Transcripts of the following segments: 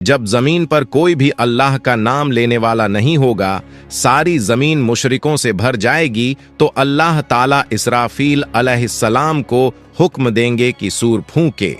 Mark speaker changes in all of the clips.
Speaker 1: जब जमीन पर कोई भी अल्लाह का नाम लेने वाला नहीं होगा, सारी जमीन मुशरिकों से भर जाएगी, तो अल्लाह ताला इसराफील अलैहिस्सलाम को हुक्म देंगे कि सूर फूंके।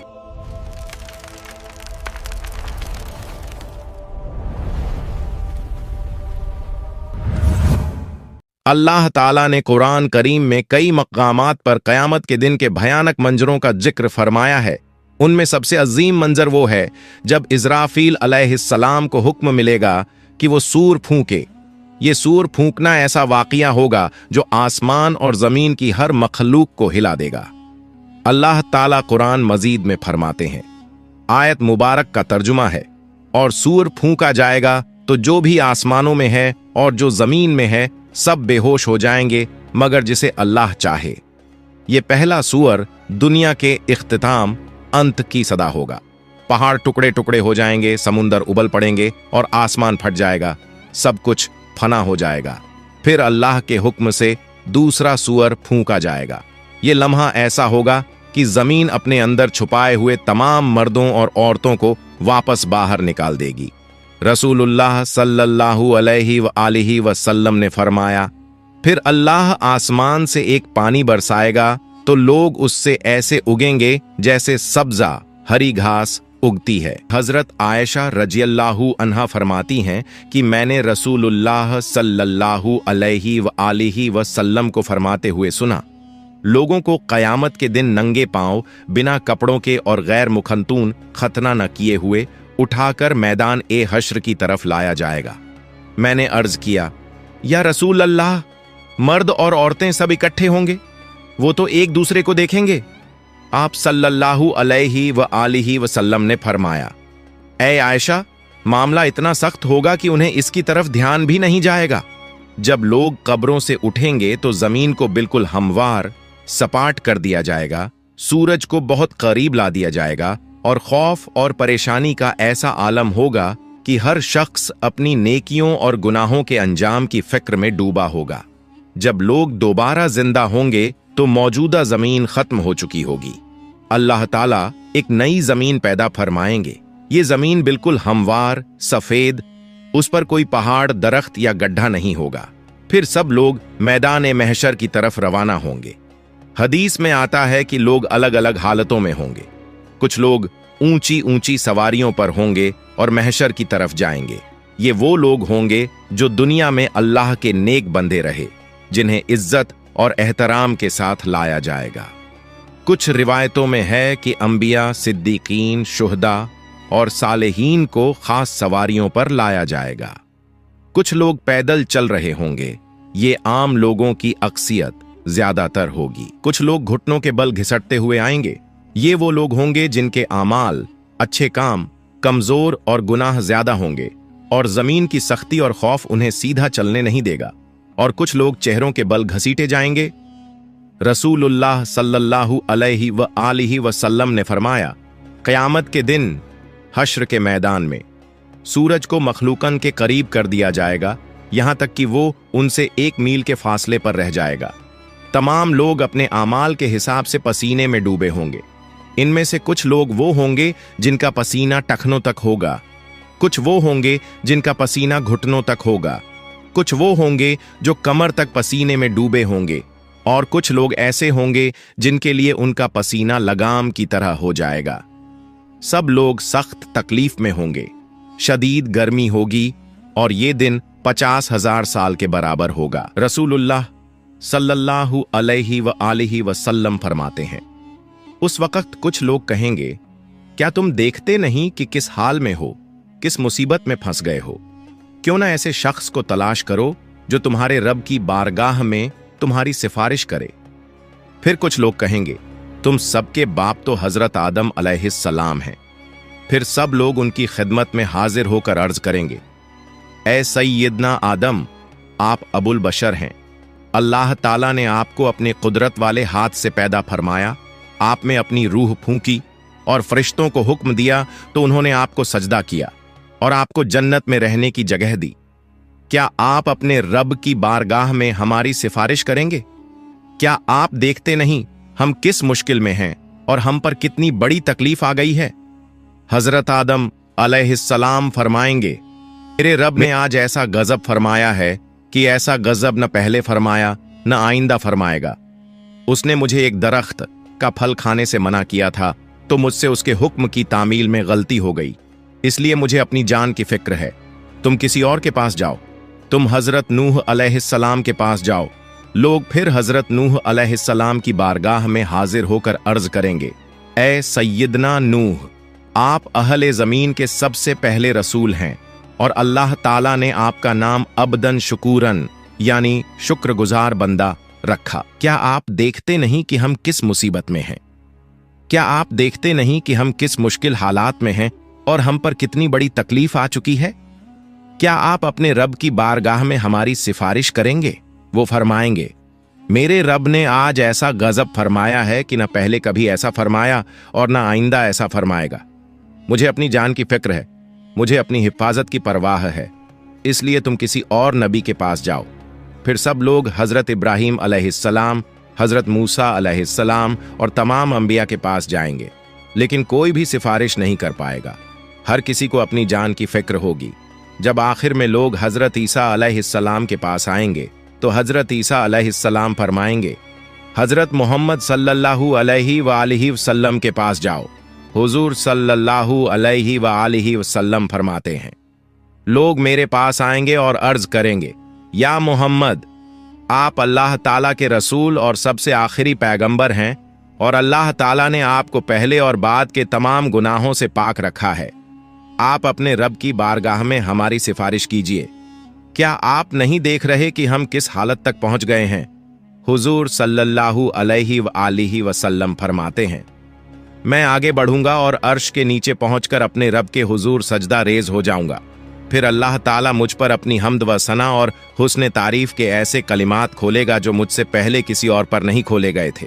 Speaker 1: अल्लाह ताला ने कुरान करीम में कई मकामात पर क़यामत के दिन के भयानक मंजरों का जिक्र फरमाया है। उनमें सबसे अजीम मंजर वो है जब इज़राफील अलैहिस्सलाम को हुक्म मिलेगा कि वो सूर फूंके। ये सूर फूंकना ऐसा वाक़िया होगा जो आसमान और ज़मीन की हर मखलूक को हिला देगा। अल्लाह ताला कुरान मजीद में फरमाते हैं, आयत मुबारक का तर्जुमा है, और सूर फूंका जाएगा तो जो भी आसमानों में है और जो ज़मीन में है सब बेहोश हो जाएंगे मगर जिसे अल्लाह चाहे। ये पहला सूअर दुनिया के इख्तिताम अंत की सदा होगा। पहाड़ टुकड़े टुकड़े हो जाएंगे, समुंदर उबल पड़ेंगे और आसमान फट जाएगा, सब कुछ फना हो जाएगा। फिर अल्लाह के हुक्म से दूसरा सूअर फूंका जाएगा। ये लम्हा ऐसा होगा कि जमीन अपने अंदर छुपाए हुए तमाम मर्दों और औरतों को वापस बाहर निकाल देगी। रसूलुल्लाह सल्लल्लाहु अलैहि वसल्लम ने फरमाया, फिर अल्लाह आसमान से एक पानी बरसाएगा तो लोग उससे ऐसे उगेंगे जैसे सब्जा हरी घास उगती है। हजरत आयशा रजियल्लाहु अन्हा फरमाती हैं कि मैंने रसूलुल्लाह सल्लल्लाहु अलैहि वसल्लम को फरमाते हुए सुना, लोगों को क़यामत के दिन नंगे पांव बिना कपड़ों के और गैर मुखंतून खतना न किए हुए उठाकर मैदान ए हश्र की तरफ लाया जाएगा। मैंने अर्ज किया, या रसूल अल्लाह, मर्द और औरतें सब इकट्ठे होंगे, वो तो एक दूसरे को देखेंगे। आप सल्लल्लाहु अलैहि वसल्लम ने फरमाया, ऐ आयशा, मामला इतना सख्त होगा कि उन्हें इसकी तरफ ध्यान भी नहीं जाएगा। जब लोग कब्रों से उठेंगे तो जमीन को बिल्कुल हमवार सपाट कर दिया जाएगा, सूरज को बहुत करीब ला दिया जाएगा और खौफ और परेशानी का ऐसा आलम होगा कि हर शख्स अपनी नेकियों और गुनाहों के अंजाम की फिक्र में डूबा होगा। जब लोग दोबारा जिंदा होंगे तो मौजूदा जमीन खत्म हो चुकी होगी। अल्लाह ताला एक नई जमीन पैदा फरमाएंगे। ये जमीन बिल्कुल हमवार सफेद, उस पर कोई पहाड़ दरख्त या गड्ढा नहीं होगा। फिर सब लोग मैदान महशर की तरफ रवाना होंगे। हदीस में आता है कि लोग अलग अलग हालतों में होंगे। कुछ लोग ऊंची ऊंची सवारियों पर होंगे और महशर की तरफ जाएंगे। ये वो लोग होंगे जो दुनिया में अल्लाह के नेक बंदे रहे, जिन्हें इज्जत और एहतराम के साथ लाया जाएगा। कुछ रिवायतों में है कि अंबिया, सिद्दीकीन, शुहदा और सालेहीन को खास सवारियों पर लाया जाएगा। कुछ लोग पैदल चल रहे होंगे। ये आम लोगों की अक्सियत ज्यादातर होगी। कुछ लोग घुटनों के बल घिसटते हुए आएंगे। ये वो लोग होंगे जिनके आमाल, अच्छे काम कमजोर और गुनाह ज्यादा होंगे और जमीन की सख्ती और खौफ उन्हें सीधा चलने नहीं देगा। और कुछ लोग चेहरों के बल घसीटे जाएंगे। रसूलुल्लाह सल्लल्लाहु अलैहि वसल्लम ने फरमाया, क़यामत के दिन हश्र के मैदान में सूरज को मखलूकन के करीब कर दिया जाएगा, यहां तक कि वो उनसे 1 मील के फासले पर रह जाएगा। तमाम लोग अपने आमाल के हिसाब से पसीने में डूबे होंगे। इनमें से कुछ लोग वो होंगे जिनका पसीना टखनों तक होगा, कुछ वो होंगे जिनका पसीना घुटनों तक होगा, कुछ वो होंगे जो कमर तक पसीने में डूबे होंगे, और कुछ लोग ऐसे होंगे जिनके लिए उनका पसीना लगाम की तरह हो जाएगा। सब लोग सख्त तकलीफ में होंगे, शदीद गर्मी होगी और ये दिन 50,000 साल के बराबर होगा। रसूलुल्लाह सल्लल्लाहु अलैहि वसल्लम फरमाते हैं, उस वक्त कुछ लोग कहेंगे, क्या तुम देखते नहीं कि किस हाल में हो, किस मुसीबत में फंस गए हो? क्यों ना ऐसे शख्स को तलाश करो जो तुम्हारे रब की बारगाह में तुम्हारी सिफारिश करे। फिर कुछ लोग कहेंगे, तुम सबके बाप तो हजरत आदम अलैहिस्सलाम हैं। फिर सब लोग उनकी खिदमत में हाजिर होकर अर्ज करेंगे, ऐ सैयदना आदम, आप अबुल बशर हैं। अल्लाह ताला ने आपको अपने कुदरत वाले हाथ से पैदा फरमाया, आप में अपनी रूह फूंकी और फरिश्तों को हुक्म दिया तो उन्होंने आपको सजदा किया और आपको जन्नत में रहने की जगह दी। क्या आप अपने रब की बारगाह में हमारी सिफारिश करेंगे? क्या आप देखते नहीं हम किस मुश्किल में हैं और हम पर कितनी बड़ी तकलीफ आ गई है? हजरत आदम अलैहिस्सलाम फरमाएंगे, मेरे रब ने आज ऐसा गजब फरमाया है कि ऐसा गजब न पहले फरमाया न आइंदा फरमाएगा। उसने मुझे एक दरख्त का फल खाने से मना किया था, तो मुझसे उसके हुक्म की तामील में गलती हो गई, इसलिए मुझे अपनी जान की फिक्र है। तुम किसी और के पास जाओ, तुम हजरत नूह अलैहिस्सलाम के पास जाओ। लोग फिर हजरत नूह अलैहिस्सलाम की बारगाह में हाजिर होकर अर्ज करेंगे, ए सैयदना नूह, आप अहले जमीन के सबसे पहले रसूल हैं और अल्लाह ताला ने आपका नाम अब्दन शुकूरन यानी शुक्रगुजार बंदा रखा। क्या आप देखते नहीं कि हम किस मुसीबत में हैं? क्या आप देखते नहीं कि हम किस मुश्किल हालात में हैं और हम पर कितनी बड़ी तकलीफ आ चुकी है? क्या आप अपने रब की बारगाह में हमारी सिफारिश करेंगे? वो फरमाएंगे, मेरे रब ने आज ऐसा गजब फरमाया है कि न पहले कभी ऐसा फरमाया और न आइंदा ऐसा फरमाएगा। मुझे अपनी जान की फिक्र है, मुझे अपनी हिफाजत की परवाह है, इसलिए तुम किसी और नबी के पास जाओ। फिर सब लोग हजरत इब्राहीम अलैहिस्सलाम, हजरत मूसा अलैहिस्सलाम और तमाम अंबिया के पास जाएंगे, लेकिन कोई भी सिफारिश नहीं कर पाएगा। हर किसी को अपनी जान की फिक्र होगी। जब आखिर में लोग हजरत ईसा अलैहिस्सलाम के पास आएंगे तो हजरत ईसा अलैहिस्सलाम फरमाएंगे, हजरत मोहम्मद सल्लल्लाहु अलैहि वालिहि वसल्लम के पास जाओ। हुजूर सल्लल्लाहु अलैहि वालिहि वसल्लम फरमाते हैं, लोग मेरे पास आएंगे और अर्ज करेंगे, या मोहम्मद, आप अल्लाह ताला के रसूल और सबसे आखिरी पैगंबर हैं और अल्लाह ताला ने आपको पहले और बाद के तमाम गुनाहों से पाक रखा है। आप अपने रब की बारगाह में हमारी सिफारिश कीजिए। क्या आप नहीं देख रहे कि हम किस हालत तक पहुंच गए हैं? हुजूर सल्लल्लाहु अलैहि वालिहि वसल्लम फरमाते हैं, मैं आगे बढ़ूंगा और अर्श के नीचे पहुंचकर अपने रब के हुजूर सजदा रेज हो जाऊंगा। फिर अल्लाह ताला मुझ पर अपनी हम्द व सना और हुस्न तारीफ के ऐसे कलिमात खोलेगा जो मुझसे पहले किसी और पर नहीं खोले गए थे।